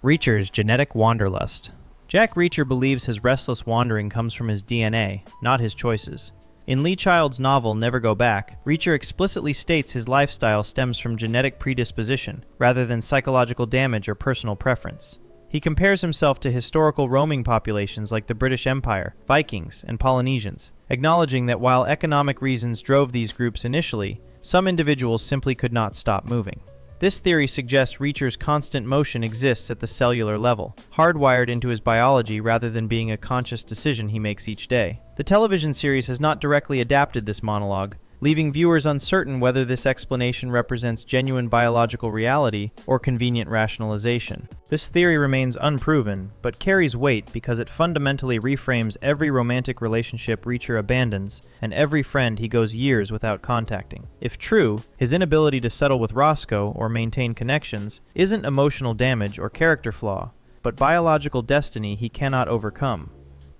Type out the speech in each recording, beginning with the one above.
Reacher's genetic wanderlust. Jack Reacher believes his restless wandering comes from his DNA, not his choices. In Lee Child's novel Never Go Back, Reacher explicitly states his lifestyle stems from genetic predisposition, rather than psychological damage or personal preference. He compares himself to historical roaming populations like the British Empire, Vikings, and Polynesians, acknowledging that while economic reasons drove these groups initially, some individuals simply could not stop moving. This theory suggests Reacher's constant motion exists at the cellular level, hardwired into his biology rather than being a conscious decision he makes each day. The television series has not directly adapted this monologue, leaving viewers uncertain whether this explanation represents genuine biological reality or convenient rationalization. This theory remains unproven, but carries weight because it fundamentally reframes every romantic relationship Reacher abandons and every friend he goes years without contacting. If true, his inability to settle with Roscoe or maintain connections isn't emotional damage or character flaw, but biological destiny he cannot overcome.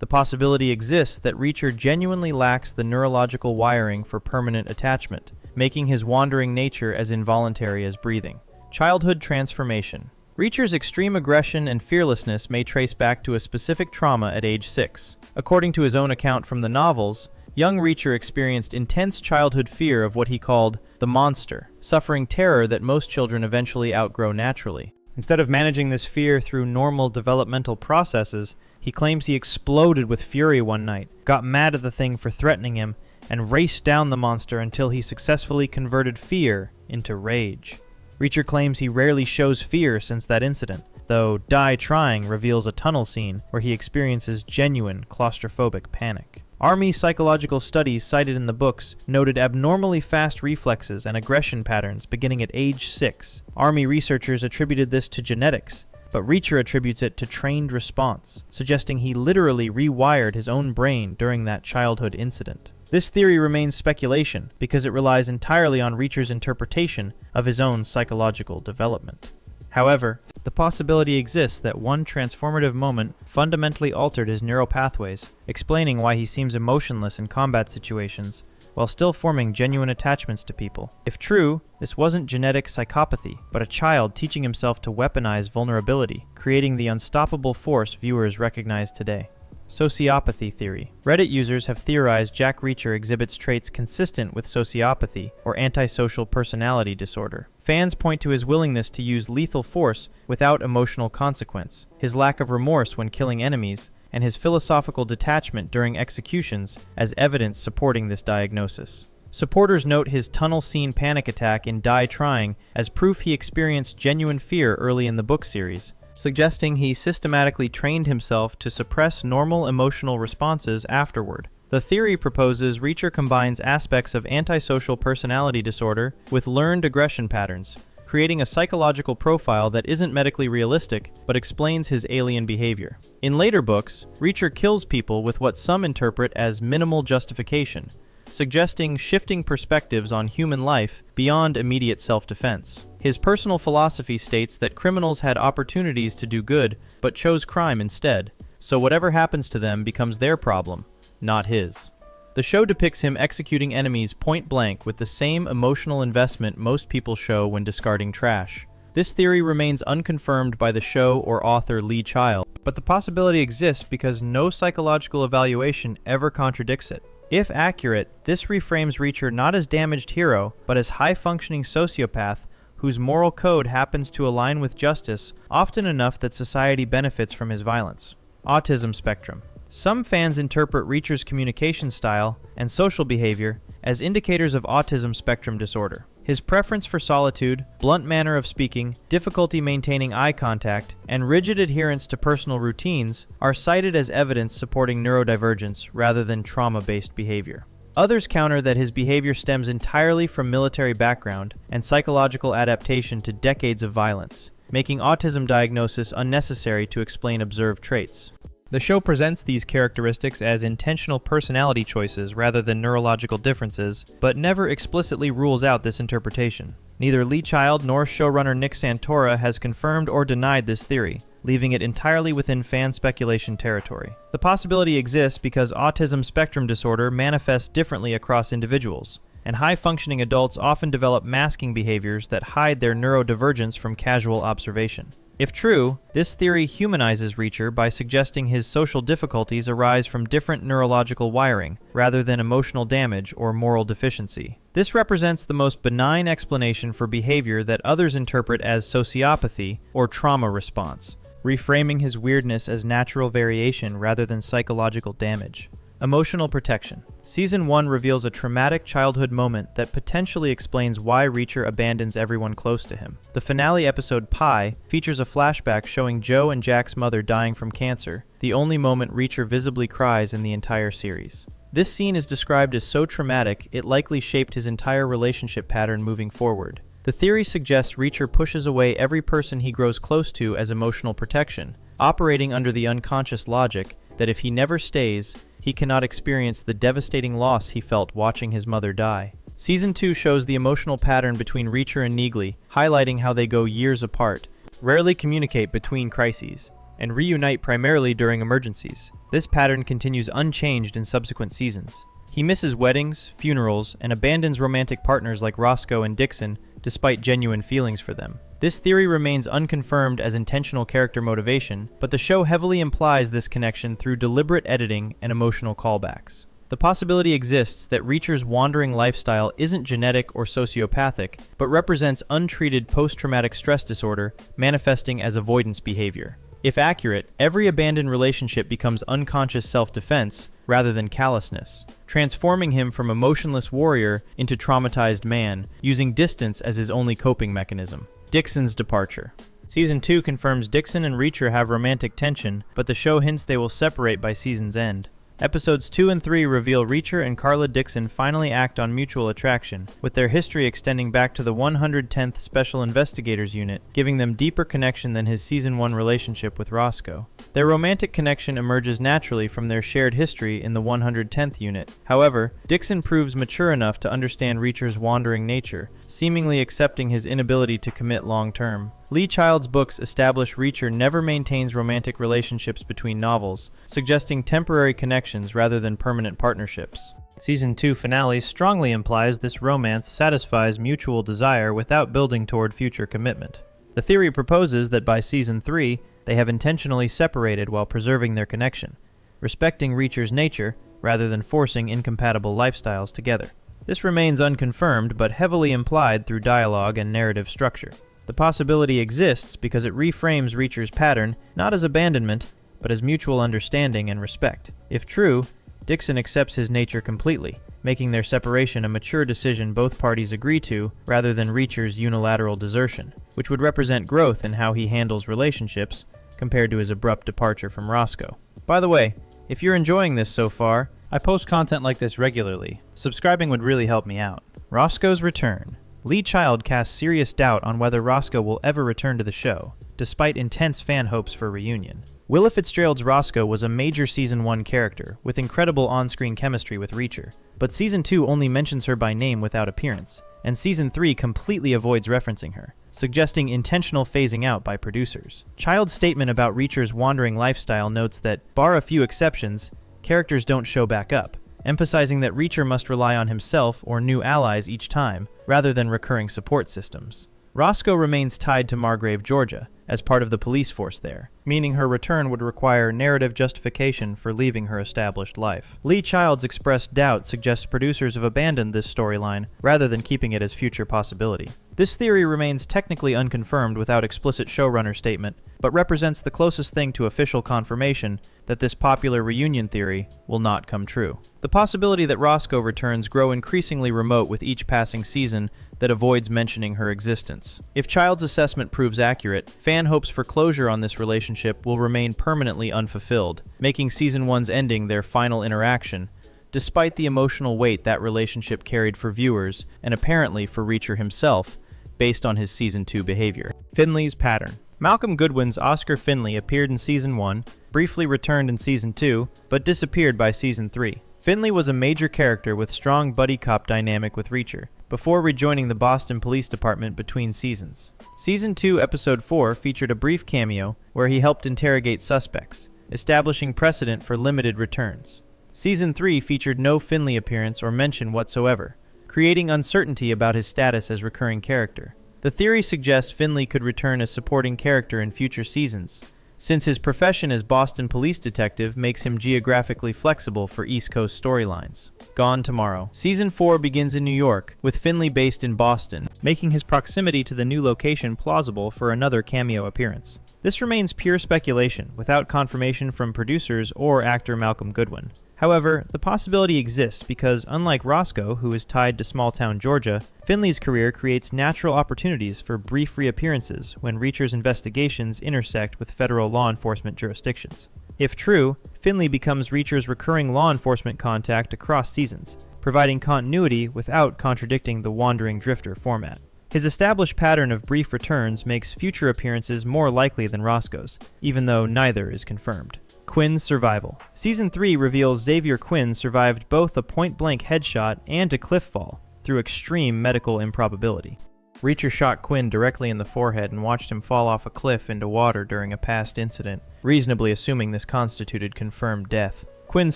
The possibility exists that Reacher genuinely lacks the neurological wiring for permanent attachment, making his wandering nature as involuntary as breathing. Childhood transformation. Reacher's extreme aggression and fearlessness may trace back to a specific trauma at age 6. According to his own account from the novels, young Reacher experienced intense childhood fear of what he called the monster, suffering terror that most children eventually outgrow naturally. Instead of managing this fear through normal developmental processes, he claims he exploded with fury one night, got mad at the thing for threatening him, and raced down the monster until he successfully converted fear into rage. Reacher claims he rarely shows fear since that incident, though Die Trying reveals a tunnel scene where he experiences genuine claustrophobic panic. Army psychological studies cited in the books noted abnormally fast reflexes and aggression patterns beginning at age 6. Army researchers attributed this to genetics, but Reacher attributes it to trained response, suggesting he literally rewired his own brain during that childhood incident. This theory remains speculation because it relies entirely on Reacher's interpretation of his own psychological development. However, the possibility exists that one transformative moment fundamentally altered his neural pathways, explaining why he seems emotionless in combat situations, while still forming genuine attachments to people. If true, this wasn't genetic psychopathy, but a child teaching himself to weaponize vulnerability, creating the unstoppable force viewers recognize today. Sociopathy Theory. Reddit users have theorized Jack Reacher exhibits traits consistent with sociopathy, or antisocial personality disorder. Fans point to his willingness to use lethal force without emotional consequence, his lack of remorse when killing enemies, and his philosophical detachment during executions as evidence supporting this diagnosis. Supporters note his tunnel scene panic attack in Die Trying as proof he experienced genuine fear early in the book series, suggesting he systematically trained himself to suppress normal emotional responses afterward. The theory proposes Reacher combines aspects of antisocial personality disorder with learned aggression patterns, creating a psychological profile that isn't medically realistic but explains his alien behavior. In later books, Reacher kills people with what some interpret as minimal justification, suggesting shifting perspectives on human life beyond immediate self-defense. His personal philosophy states that criminals had opportunities to do good but chose crime instead, so whatever happens to them becomes their problem, not his. The show depicts him executing enemies point blank with the same emotional investment most people show when discarding trash. This theory remains unconfirmed by the show or author Lee Child, but the possibility exists because no psychological evaluation ever contradicts it. If accurate, this reframes Reacher not as damaged hero, but as high-functioning sociopath whose moral code happens to align with justice often enough that society benefits from his violence. Autism Spectrum. Some fans interpret Reacher's communication style and social behavior as indicators of autism spectrum disorder. His preference for solitude, blunt manner of speaking, difficulty maintaining eye contact, and rigid adherence to personal routines are cited as evidence supporting neurodivergence rather than trauma-based behavior. Others counter that his behavior stems entirely from military background and psychological adaptation to decades of violence, making autism diagnosis unnecessary to explain observed traits. The show presents these characteristics as intentional personality choices rather than neurological differences, but never explicitly rules out this interpretation. Neither Lee Child nor showrunner Nick Santora has confirmed or denied this theory, leaving it entirely within fan speculation territory. The possibility exists because autism spectrum disorder manifests differently across individuals, and high-functioning adults often develop masking behaviors that hide their neurodivergence from casual observation. If true, this theory humanizes Reacher by suggesting his social difficulties arise from different neurological wiring, rather than emotional damage or moral deficiency. This represents the most benign explanation for behavior that others interpret as sociopathy or trauma response, reframing his weirdness as natural variation rather than psychological damage. Emotional protection. Season 1 reveals a traumatic childhood moment that potentially explains why Reacher abandons everyone close to him. The finale episode Pie features a flashback showing Joe and Jack's mother dying from cancer, the only moment Reacher visibly cries in the entire series. This scene is described as so traumatic it likely shaped his entire relationship pattern moving forward. The theory suggests Reacher pushes away every person he grows close to as emotional protection, operating under the unconscious logic that if he never stays, he cannot experience the devastating loss he felt watching his mother die. Season 2 shows the emotional pattern between Reacher and Neagley, highlighting how they go years apart, rarely communicate between crises, and reunite primarily during emergencies. This pattern continues unchanged in subsequent seasons. He misses weddings, funerals, and abandons romantic partners like Roscoe and Dixon despite genuine feelings for them. This theory remains unconfirmed as intentional character motivation, but the show heavily implies this connection through deliberate editing and emotional callbacks. The possibility exists that Reacher's wandering lifestyle isn't genetic or sociopathic, but represents untreated post-traumatic stress disorder manifesting as avoidance behavior. If accurate, every abandoned relationship becomes unconscious self-defense rather than callousness, transforming him from emotionless warrior into traumatized man, using distance as his only coping mechanism. Dixon's departure. Season 2 confirms Dixon and Reacher have romantic tension, but the show hints they will separate by season's end. Episodes 2 and 3 reveal Reacher and Carla Dixon finally act on mutual attraction, with their history extending back to the 110th Special Investigators Unit, giving them deeper connection than his Season 1 relationship with Roscoe. Their romantic connection emerges naturally from their shared history in the 110th Unit. However, Dixon proves mature enough to understand Reacher's wandering nature, seemingly accepting his inability to commit long-term. Lee Child's books establish Reacher never maintains romantic relationships between novels, suggesting temporary connections rather than permanent partnerships. Season 2 finale strongly implies this romance satisfies mutual desire without building toward future commitment. The theory proposes that by Season 3, they have intentionally separated while preserving their connection, respecting Reacher's nature rather than forcing incompatible lifestyles together. This remains unconfirmed but heavily implied through dialogue and narrative structure. The possibility exists because it reframes Reacher's pattern not as abandonment, but as mutual understanding and respect. If true, Dixon accepts his nature completely, making their separation a mature decision both parties agree to rather than Reacher's unilateral desertion, which would represent growth in how he handles relationships compared to his abrupt departure from Roscoe. By the way, if you're enjoying this so far, I post content like this regularly. Subscribing would really help me out. Roscoe's return. Lee Child casts serious doubt on whether Roscoe will ever return to the show, despite intense fan hopes for a reunion. Willa Fitzgerald's Roscoe was a major Season 1 character, with incredible on-screen chemistry with Reacher, but Season 2 only mentions her by name without appearance, and Season 3 completely avoids referencing her, suggesting intentional phasing out by producers. Child's statement about Reacher's wandering lifestyle notes that, bar a few exceptions, characters don't show back up, emphasizing that Reacher must rely on himself or new allies each time, rather than recurring support systems. Roscoe remains tied to Margrave, Georgia, as part of the police force there, meaning her return would require narrative justification for leaving her established life. Lee Child's expressed doubt suggests producers have abandoned this storyline rather than keeping it as future possibility. This theory remains technically unconfirmed without explicit showrunner statement, but represents the closest thing to official confirmation that this popular reunion theory will not come true. The possibility that Roscoe returns grow increasingly remote with each passing season that avoids mentioning her existence. If Child's assessment proves accurate, fan hopes for closure on this relationship will remain permanently unfulfilled, making Season 1's ending their final interaction, despite the emotional weight that relationship carried for viewers, and apparently for Reacher himself, based on his Season 2 behavior. Finlay's pattern. Malcolm Goodwin's Oscar Finlay appeared in Season 1, briefly returned in Season 2, but disappeared by Season 3. Finlay was a major character with strong buddy cop dynamic with Reacher, before rejoining the Boston Police Department between seasons. Season 2, Episode 4 featured a brief cameo where he helped interrogate suspects, establishing precedent for limited returns. Season 3 featured no Finlay appearance or mention whatsoever, creating uncertainty about his status as recurring character. The theory suggests Finlay could return as supporting character in future seasons, since his profession as Boston police detective makes him geographically flexible for East Coast storylines. Gone Tomorrow. Season 4 begins in New York, with Finlay based in Boston, making his proximity to the new location plausible for another cameo appearance. This remains pure speculation, without confirmation from producers or actor Malcolm Goodwin. However, the possibility exists because, unlike Roscoe, who is tied to small-town Georgia, Finlay's career creates natural opportunities for brief reappearances when Reacher's investigations intersect with federal law enforcement jurisdictions. If true, Finlay becomes Reacher's recurring law enforcement contact across seasons, providing continuity without contradicting the wandering drifter format. His established pattern of brief returns makes future appearances more likely than Roscoe's, even though neither is confirmed. Quinn's survival. Season 3 reveals Xavier Quinn survived both a point-blank headshot and a cliff fall, through extreme medical improbability. Reacher shot Quinn directly in the forehead and watched him fall off a cliff into water during a past incident, reasonably assuming this constituted confirmed death. Quinn's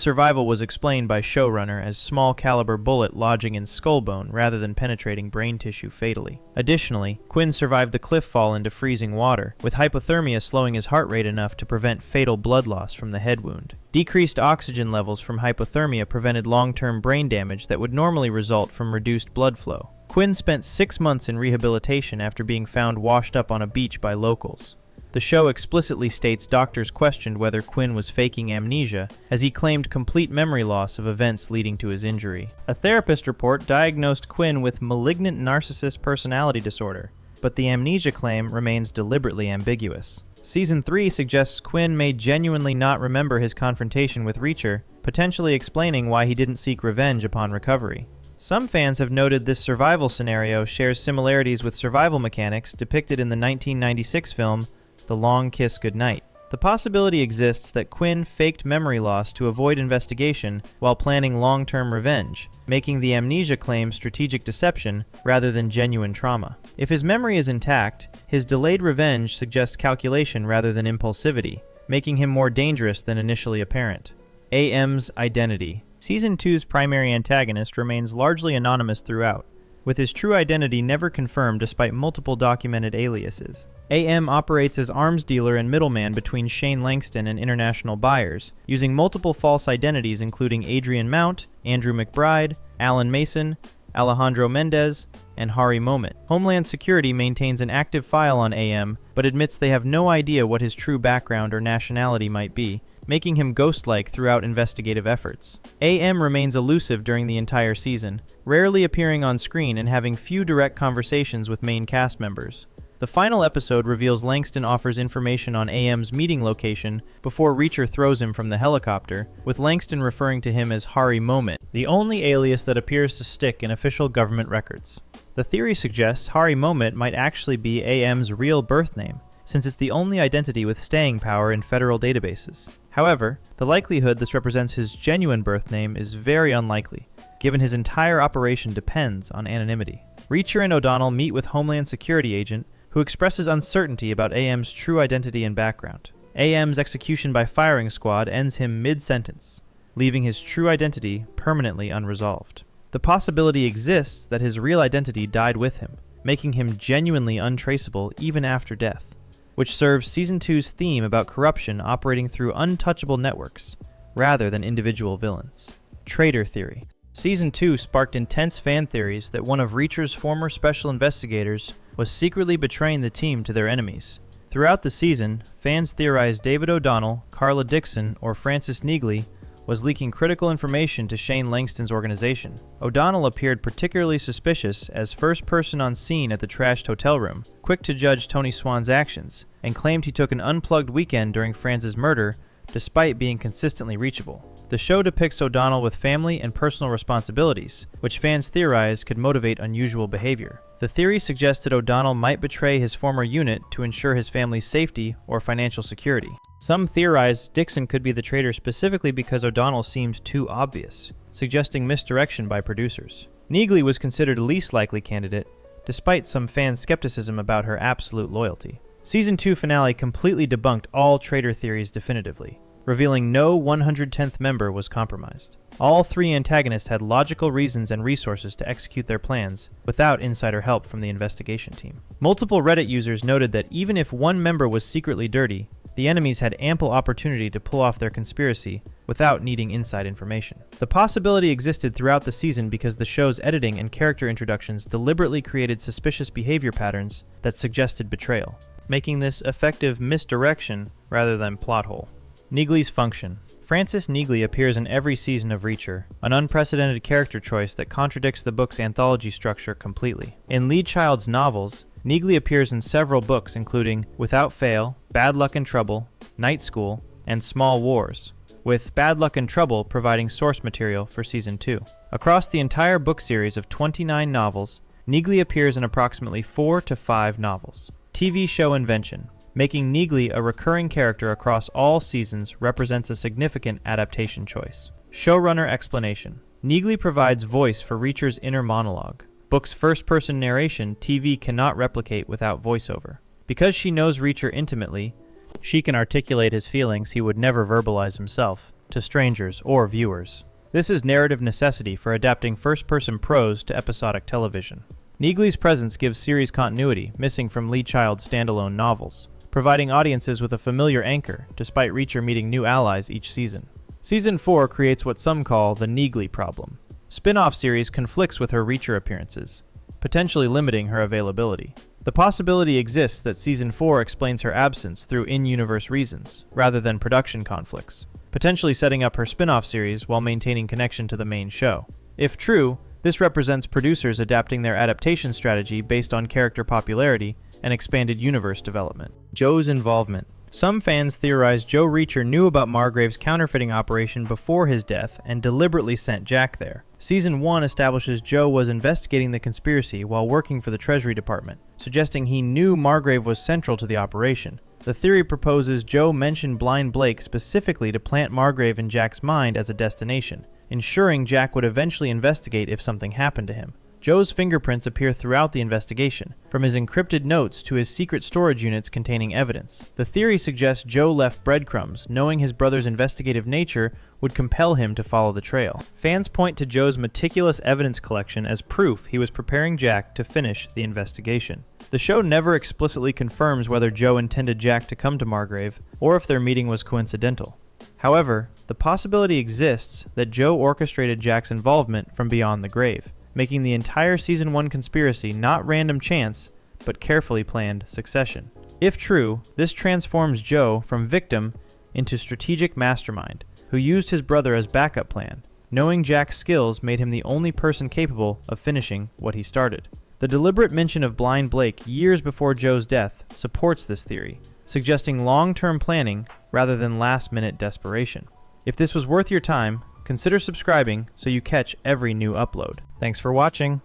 survival was explained by showrunner as small-caliber bullet lodging in skull bone rather than penetrating brain tissue fatally. Additionally, Quinn survived the cliff fall into freezing water, with hypothermia slowing his heart rate enough to prevent fatal blood loss from the head wound. Decreased oxygen levels from hypothermia prevented long-term brain damage that would normally result from reduced blood flow. Quinn spent 6 months in rehabilitation after being found washed up on a beach by locals. The show explicitly states doctors questioned whether Quinn was faking amnesia, as he claimed complete memory loss of events leading to his injury. A therapist report diagnosed Quinn with malignant narcissist personality disorder, but the amnesia claim remains deliberately ambiguous. Season 3 suggests Quinn may genuinely not remember his confrontation with Reacher, potentially explaining why he didn't seek revenge upon recovery. Some fans have noted this survival scenario shares similarities with survival mechanics depicted in the 1996 film The Long Kiss Goodnight. The possibility exists that Quinn faked memory loss to avoid investigation while planning long-term revenge, making the amnesia claim strategic deception rather than genuine trauma. If his memory is intact, his delayed revenge suggests calculation rather than impulsivity, making him more dangerous than initially apparent. AM's identity. Season 2's primary antagonist remains largely anonymous throughout, with his true identity never confirmed despite multiple documented aliases. AM operates as arms dealer and middleman between Shane Langston and international buyers, using multiple false identities including Adrian Mount, Andrew McBride, Alan Mason, Alejandro Mendez, and Hari Moment. Homeland Security maintains an active file on AM, but admits they have no idea what his true background or nationality might be, making him ghost-like throughout investigative efforts. AM remains elusive during the entire season, rarely appearing on screen and having few direct conversations with main cast members. The final episode reveals Langston offers information on AM's meeting location before Reacher throws him from the helicopter, with Langston referring to him as Hari Moment, the only alias that appears to stick in official government records. The theory suggests Hari Moment might actually be AM's real birth name, since it's the only identity with staying power in federal databases. However, the likelihood this represents his genuine birth name is very unlikely, given his entire operation depends on anonymity. Reacher and O'Donnell meet with Homeland Security agent, who expresses uncertainty about AM's true identity and background. AM's execution by firing squad ends him mid-sentence, leaving his true identity permanently unresolved. The possibility exists that his real identity died with him, making him genuinely untraceable even after death, which serves Season 2's theme about corruption operating through untouchable networks, rather than individual villains. Traitor Theory. Season 2 sparked intense fan theories that one of Reacher's former special investigators was secretly betraying the team to their enemies. Throughout the season, fans theorized David O'Donnell, Carla Dixon, or Francis Neagley was leaking critical information to Shane Langston's organization. O'Donnell appeared particularly suspicious as first person on scene at the trashed hotel room, quick to judge Tony Swan's actions, and claimed he took an unplugged weekend during Franz's murder, despite being consistently reachable. The show depicts O'Donnell with family and personal responsibilities, which fans theorize could motivate unusual behavior. The theory suggested O'Donnell might betray his former unit to ensure his family's safety or financial security. Some theorized Dixon could be the traitor specifically because O'Donnell seemed too obvious, suggesting misdirection by producers. Neagley was considered a least likely candidate, despite some fan skepticism about her absolute loyalty. Season 2 finale completely debunked all traitor theories definitively. revealing no 110th member was compromised. All three antagonists had logical reasons and resources to execute their plans without insider help from the investigation team. Multiple Reddit users noted that even if one member was secretly dirty, the enemies had ample opportunity to pull off their conspiracy without needing inside information. The possibility existed throughout the season because the show's editing and character introductions deliberately created suspicious behavior patterns that suggested betrayal, making this effective misdirection rather than plot hole. Neagley's function. Francis Neagley appears in every season of Reacher, an unprecedented character choice that contradicts the book's anthology structure completely. In Lee Child's novels, Neagley appears in several books including Without Fail, Bad Luck and Trouble, Night School, and Small Wars, with Bad Luck and Trouble providing source material for Season 2. Across the entire book series of 29 novels, Neagley appears in approximately 4 to 5 novels. TV show invention. Making Neagley a recurring character across all seasons represents a significant adaptation choice. Showrunner explanation. Neagley provides voice for Reacher's inner monologue. Book's first-person narration TV cannot replicate without voiceover. Because she knows Reacher intimately, she can articulate his feelings he would never verbalize himself, to strangers or viewers. This is narrative necessity for adapting first-person prose to episodic television. Neagley's presence gives series continuity, missing from Lee Child's standalone novels, providing audiences with a familiar anchor, despite Reacher meeting new allies each season. Season 4 creates what some call the Neagley problem. Spin-off series conflicts with her Reacher appearances, potentially limiting her availability. The possibility exists that Season 4 explains her absence through in-universe reasons, rather than production conflicts, potentially setting up her spin-off series while maintaining connection to the main show. If true, this represents producers adapting their adaptation strategy based on character popularity and expanded universe development. Joe's involvement. Some fans theorize Joe Reacher knew about Margrave's counterfeiting operation before his death and deliberately sent Jack there. Season 1 establishes Joe was investigating the conspiracy while working for the Treasury Department, suggesting he knew Margrave was central to the operation. The theory proposes Joe mentioned Blind Blake specifically to plant Margrave in Jack's mind as a destination, ensuring Jack would eventually investigate if something happened to him. Joe's fingerprints appear throughout the investigation, from his encrypted notes to his secret storage units containing evidence. The theory suggests Joe left breadcrumbs, knowing his brother's investigative nature would compel him to follow the trail. Fans point to Joe's meticulous evidence collection as proof he was preparing Jack to finish the investigation. The show never explicitly confirms whether Joe intended Jack to come to Margrave, or if their meeting was coincidental. However, the possibility exists that Joe orchestrated Jack's involvement from beyond the grave, making the entire Season 1 conspiracy not random chance, but carefully planned succession. If true, this transforms Joe from victim into strategic mastermind, who used his brother as backup plan. Knowing Jack's skills made him the only person capable of finishing what he started. The deliberate mention of Blind Blake years before Joe's death supports this theory, suggesting long-term planning rather than last-minute desperation. If this was worth your time, consider subscribing so you catch every new upload. Thanks for watching.